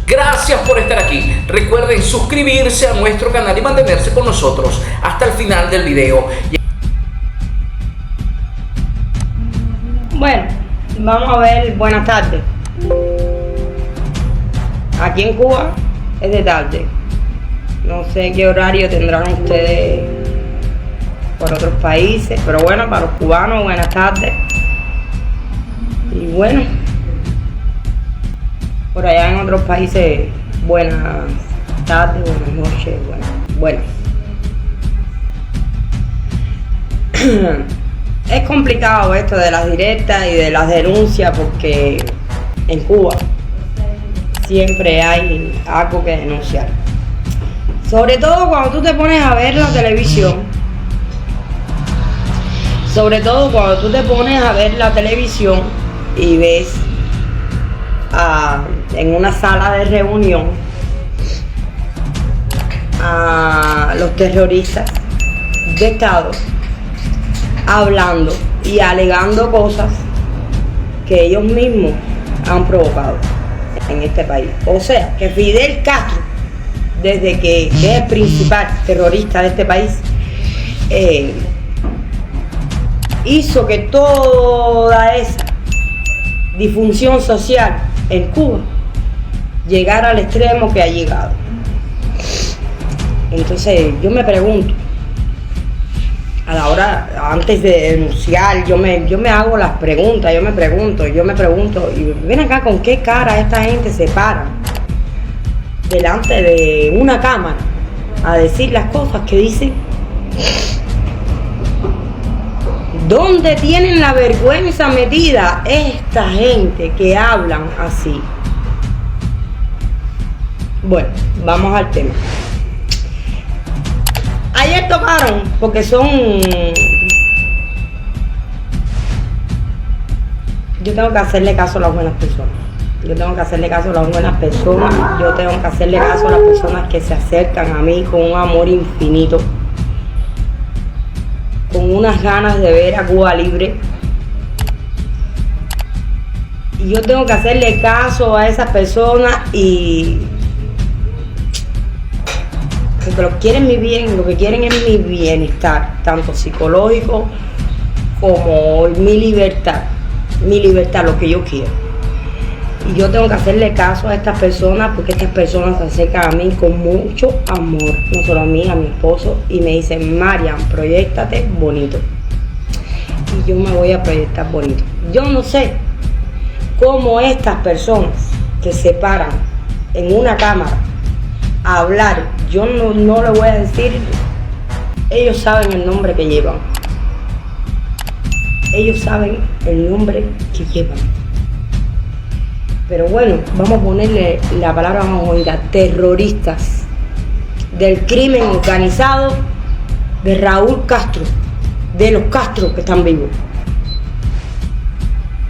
Gracias por estar aquí. Recuerden suscribirse a nuestro canal y mantenerse con nosotros hasta el final del video. Bueno, vamos a ver, buenas tardes. Aquí en Cuba es de tarde. No sé qué horario tendrán ustedes por otros países, pero bueno, para los cubanos, buenas tardes. Y bueno, por allá en otros países, buenas tardes, buenas noches, buenas. Es complicado esto de las directas y de las denuncias porque en Cuba siempre hay algo que denunciar. Sobre todo cuando tú te pones a ver la televisión. Y ves en una sala de reunión a los terroristas de Estado hablando y alegando cosas que ellos mismos han provocado en este país. O sea, que Fidel Castro, desde que es el principal terrorista de este país, hizo que toda esa disfunción social en Cuba llegara al extremo que ha llegado. Entonces yo me pregunto, a la hora, antes de denunciar, yo me hago las preguntas, yo me pregunto, y ven acá, ¿con qué cara esta gente se para delante de una cámara a decir las cosas que dicen? ¿Dónde tienen la vergüenza metida esta gente que hablan así? Bueno, vamos al tema. Ayer tocaron, porque yo tengo que hacerle caso a las buenas personas. Yo tengo que hacerle caso a las personas que se acercan a mí con un amor infinito, con unas ganas de ver a Cuba libre. Y yo tengo que hacerle caso a esas personas porque lo que quieren es mi bienestar, tanto psicológico como mi libertad, lo que yo quiero. Y yo tengo que hacerle caso a estas personas porque estas personas se acercan a mí con mucho amor, no solo a mí, a mi esposo, y me dicen: Marian, proyéctate bonito. Y yo me voy a proyectar bonito. Yo no sé cómo estas personas que se paran en una cámara a hablar, yo no le voy a decir, ellos saben el nombre que llevan. Pero bueno, vamos a ponerle la palabra, vamos a oír a terroristas del crimen organizado de Raúl Castro, de los Castro que están vivos.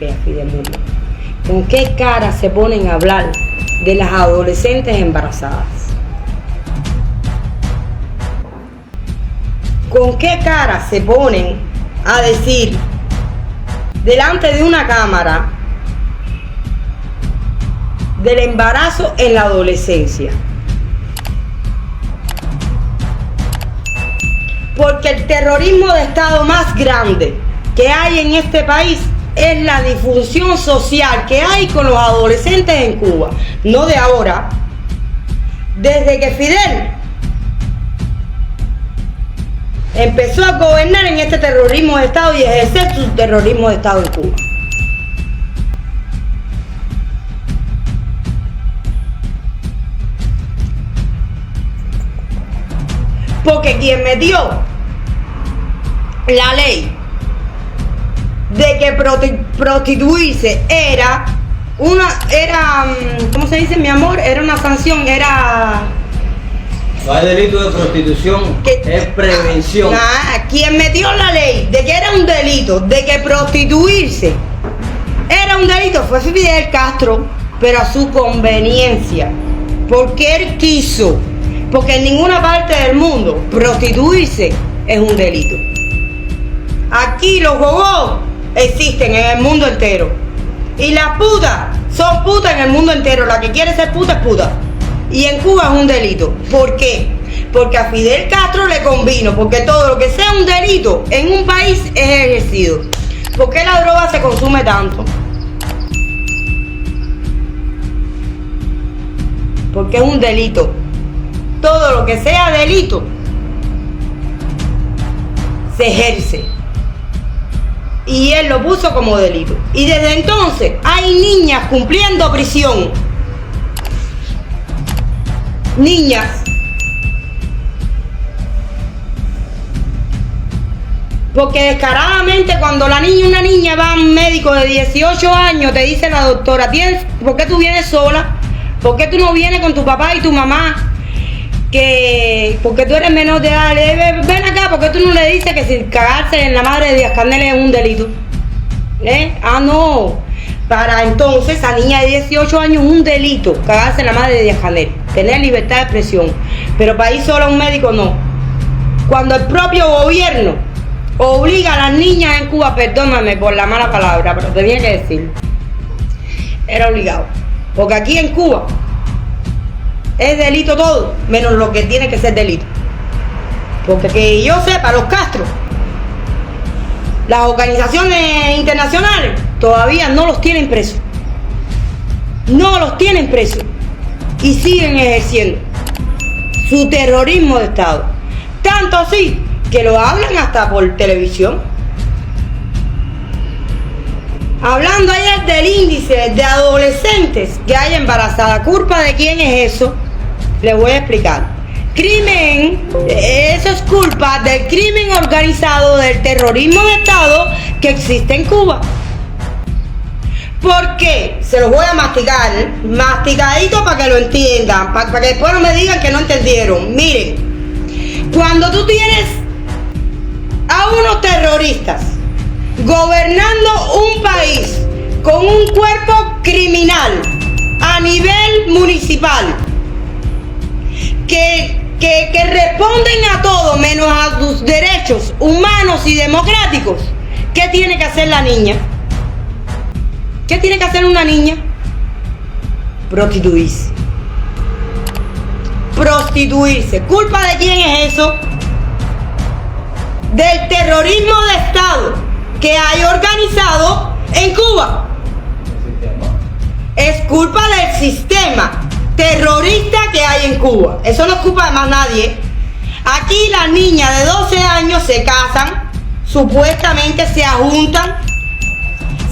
Vea, Fidel murió. ¿Con qué cara se ponen a hablar de las adolescentes embarazadas? ¿Con qué cara se ponen a decir delante de una cámara del embarazo en la adolescencia? Porque el terrorismo de Estado más grande que hay en este país es la disfunción social que hay con los adolescentes en Cuba. No de ahora, desde que Fidel empezó a gobernar en este terrorismo de Estado y ejercer su terrorismo de Estado en Cuba. Porque quien metió la ley de que prostituirse era, ¿cómo se dice, mi amor? Era una sanción, No hay delito de prostitución, es prevención. Quien metió la ley de que era un delito, de que prostituirse era un delito, fue Fidel Castro, pero a su conveniencia, porque él quiso. Porque en ninguna parte del mundo prostituirse es un delito. Aquí los gogos existen en el mundo entero. Y las putas son putas en el mundo entero. La que quiere ser puta es puta. Y en Cuba es un delito. ¿Por qué? Porque a Fidel Castro le convino. Porque todo lo que sea un delito en un país es ejercido. ¿Por qué la droga se consume tanto? Porque es un delito. Todo lo que sea delito se ejerce. Y él lo puso como delito. Y desde entonces hay niñas cumpliendo prisión. Niñas. Porque descaradamente cuando una niña va a un médico de 18 años, te dice la doctora, ¿por qué tú vienes sola? ¿Por qué tú no vienes con tu papá y tu mamá? Porque tú eres menor de edad. Ven acá, ¿por qué tú no le dices que si cagarse en la madre de Díaz-Canel es un delito? No. Para entonces, esa niña de 18 años es un delito, cagarse en la madre de Díaz-Canel, tener libertad de expresión. Pero para ir solo a un médico, no. Cuando el propio gobierno obliga a las niñas en Cuba, perdóname por la mala palabra, pero tenía que decirlo, era obligado. Porque aquí en Cuba es delito todo, menos lo que tiene que ser delito. Porque que yo sepa, los Castro, las organizaciones internacionales, todavía no los tienen presos. No los tienen presos. Y siguen ejerciendo su terrorismo de Estado. Tanto así que lo hablan hasta por televisión. Hablando ayer del índice de adolescentes que hay embarazadas. ¿Culpa de quién es eso? Les voy a explicar. Eso es culpa del crimen organizado, del terrorismo de Estado que existe en Cuba. ¿Por qué? Se los voy a masticar, masticadito para que lo entiendan, para que después no me digan que no entendieron. Miren, cuando tú tienes a unos terroristas gobernando un país con un cuerpo criminal a nivel municipal que responden a todo menos a sus derechos humanos y democráticos, ¿qué tiene que hacer la niña? ¿Qué tiene que hacer una niña? Prostituirse. Prostituirse. ¿Culpa de quién es eso? Del terrorismo de Estado que hay organizado en Cuba. Es culpa del sistema terrorista que hay en Cuba. Eso no es culpa de más nadie. Aquí las niñas de 12 años se casan, supuestamente se juntan,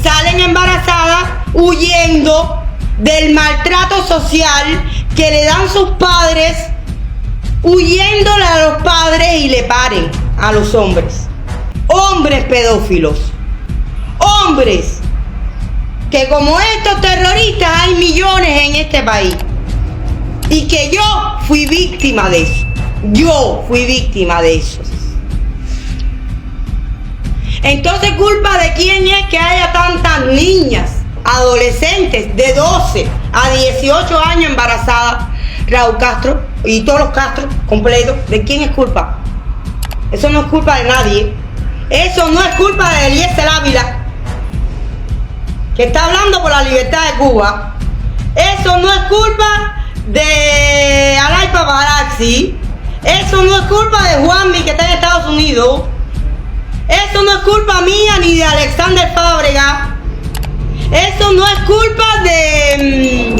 salen embarazadas huyendo del maltrato social que le dan sus padres, huyéndole a los padres y le paren a los hombres. Hombres pedófilos. Hombres que como estos terroristas hay millones en este país. Y que yo fui víctima de eso. Yo fui víctima de eso. Entonces, ¿culpa de quién es que haya tantas niñas, adolescentes de 12 a 18 años embarazadas? Raúl Castro y todos los Castro completos. ¿De quién es culpa? Eso no es culpa de nadie. Eso no es culpa de Eliezer Ávila, que está hablando por la libertad de Cuba. Eso no es culpa de Alay Paparazzi. Eso no es culpa de Juanmi, que está en Estados Unidos. Eso no es culpa mía ni de Alexander Fábrega. Eso no es culpa de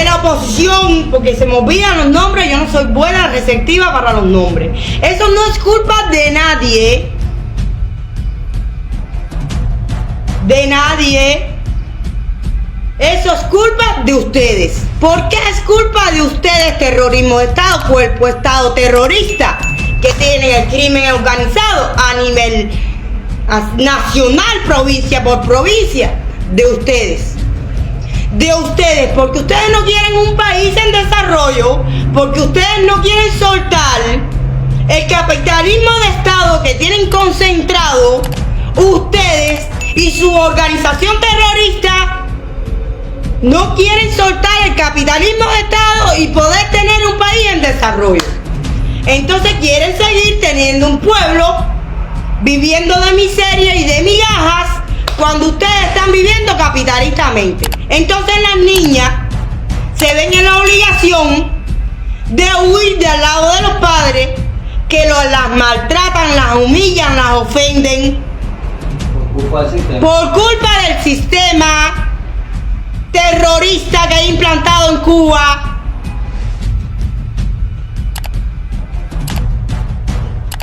la oposición, porque se me olvidan los nombres. Yo no soy buena receptiva para los nombres. Eso no es culpa de nadie. De nadie. Eso es culpa de ustedes. ¿Por qué es culpa de ustedes terrorismo de Estado? Cuerpo Estado terrorista que tiene el crimen organizado a nivel nacional, provincia por provincia. De ustedes. De ustedes, porque ustedes no quieren un país en desarrollo, porque ustedes no quieren soltar el capitalismo de Estado que tienen concentrado ustedes y su organización terrorista. No quieren soltar el capitalismo de Estado y poder tener un país en desarrollo. Entonces quieren seguir teniendo un pueblo viviendo de miseria y de migajas cuando ustedes están viviendo capitalistamente. Entonces las niñas se ven en la obligación de huir del lado de los padres que las maltratan, las humillan, las ofenden. Por culpa del sistema terrorista que ha implantado en Cuba.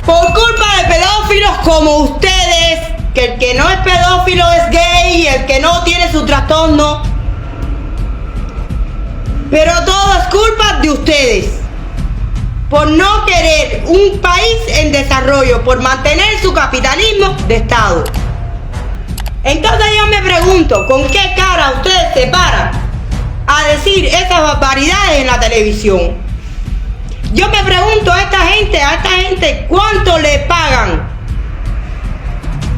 Por culpa de pedófilos como ustedes, que el que no es pedófilo es gay y el que no tiene su trastorno. Pero todo es culpa de ustedes. Por no querer un país en desarrollo, por mantener su capitalismo de Estado. Entonces yo me pregunto, ¿con qué cara ustedes se paran a decir esas barbaridades en la televisión? Yo me pregunto a esta gente, ¿cuánto le pagan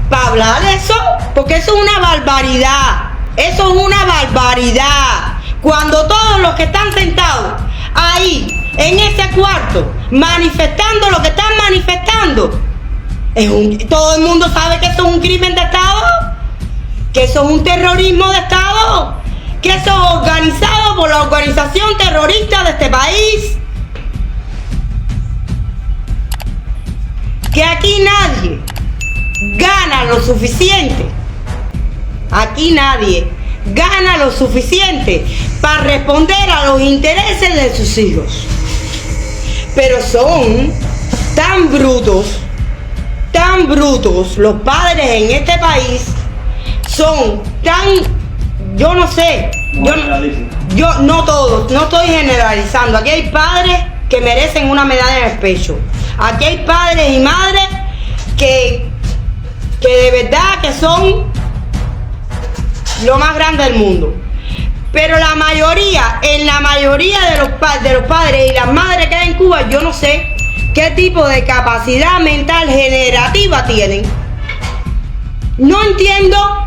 para hablar de eso? Porque eso es una barbaridad. Eso es una barbaridad. Cuando todos los que están sentados ahí, en ese cuarto, manifestando lo que están manifestando, todo el mundo sabe que eso es un crimen de Estado, que eso es un terrorismo de Estado, que eso es organizado por la organización terrorista de este país. Que aquí nadie gana lo suficiente. Aquí nadie gana lo suficiente para responder a los intereses de sus hijos. Pero son tan brutos los padres en este país, son tan, yo no sé, yo no todos, no estoy generalizando. Aquí hay padres que merecen una medalla en el pecho. Aquí hay padres y madres que de verdad que son lo más grande del mundo. Pero en la mayoría de los padres y las madres que hay en Cuba, yo no sé qué tipo de capacidad mental generativa tienen. No entiendo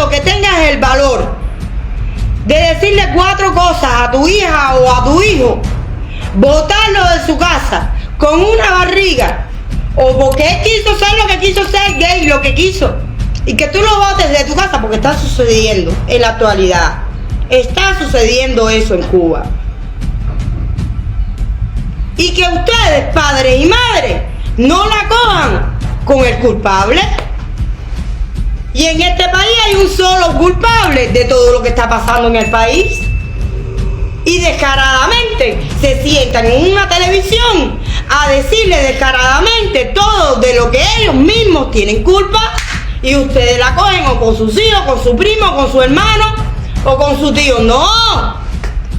que tengas el valor de decirle 4 cosas a tu hija o a tu hijo, botarlo de su casa con una barriga, o porque él quiso ser lo que quiso ser, gay, lo que quiso, y que tú lo botes de tu casa, porque está sucediendo en la actualidad. Está sucediendo eso en Cuba. Y que ustedes, padres y madres, no la cojan con el culpable. Y en este país hay un solo culpable de todo lo que está pasando en el país. Y descaradamente se sientan en una televisión a decirle descaradamente todo de lo que ellos mismos tienen culpa, y ustedes la cogen o con sus hijos, con su primo, con su hermano o con su tío. No,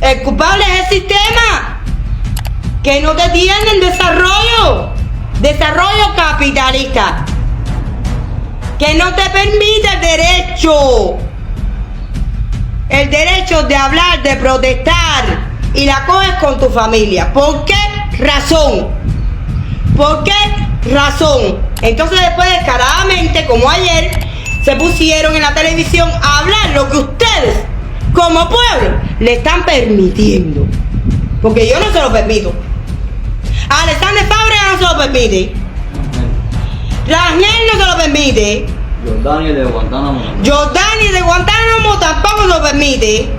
el culpable es el sistema que no te tiene en desarrollo capitalista, que no te permite el derecho de hablar, de protestar, y la coges con tu familia. ¿Por qué razón? ¿Por qué razón? Entonces después descaradamente, como ayer, se pusieron en la televisión a hablar lo que ustedes, como pueblo, le están permitiendo. Porque yo no se lo permito. Alexander Fábrega no se lo permite. Rangel no se lo permite. Jordani de Guantánamo tampoco se lo permite.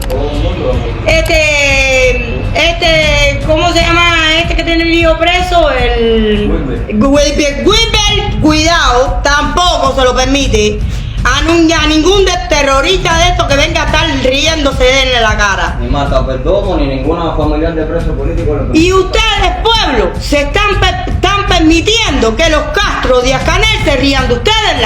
¿Cómo se llama este que tiene el hijo preso? Wilber, cuidado, tampoco se lo permite a ningún terrorista de estos que venga a estar riéndose de él en la cara. Ni Mata Perdomo, ni ninguna familiar de preso político. Y ustedes, pueblo, se están permitiendo que los Castro Díaz-Canel se rían de ustedes en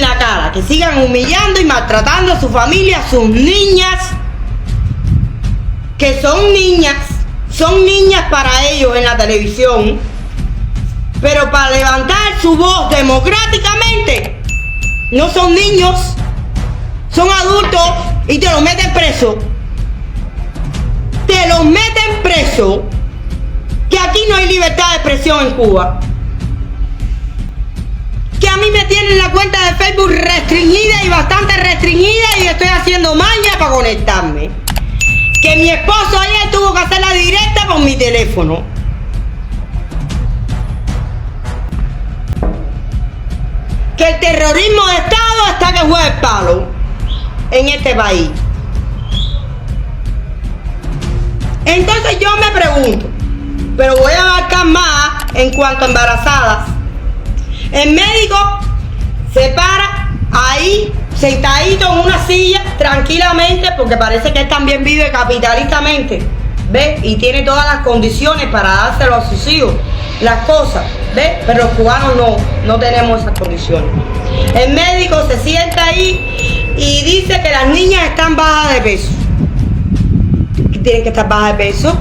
la cara. Que sigan humillando y maltratando a su familia, a sus niñas, que son niñas para ellos en la televisión, pero para levantar su voz democráticamente, no son niños, son adultos, y te los meten preso. Que aquí no hay libertad de expresión en Cuba. Que a mí me tienen la cuenta de Facebook restringida y bastante restringida, y estoy haciendo maña para conectarme. Que mi esposo ayer tuvo que hacer la directa con mi teléfono. que el terrorismo de Estado está que juega el palo en este país. Entonces yo me pregunto, pero voy a abarcar más en cuanto a embarazadas. El médico se para ahí sentadito en una silla tranquilamente, porque parece que él también vive capitalistamente, ¿ves? Y tiene todas las condiciones para dárselo a sus hijos, las cosas, ¿ves? Pero los cubanos no tenemos esas condiciones. El médico se sienta ahí y dice que las niñas están bajas de peso. ¿Tienen que estar bajas de peso?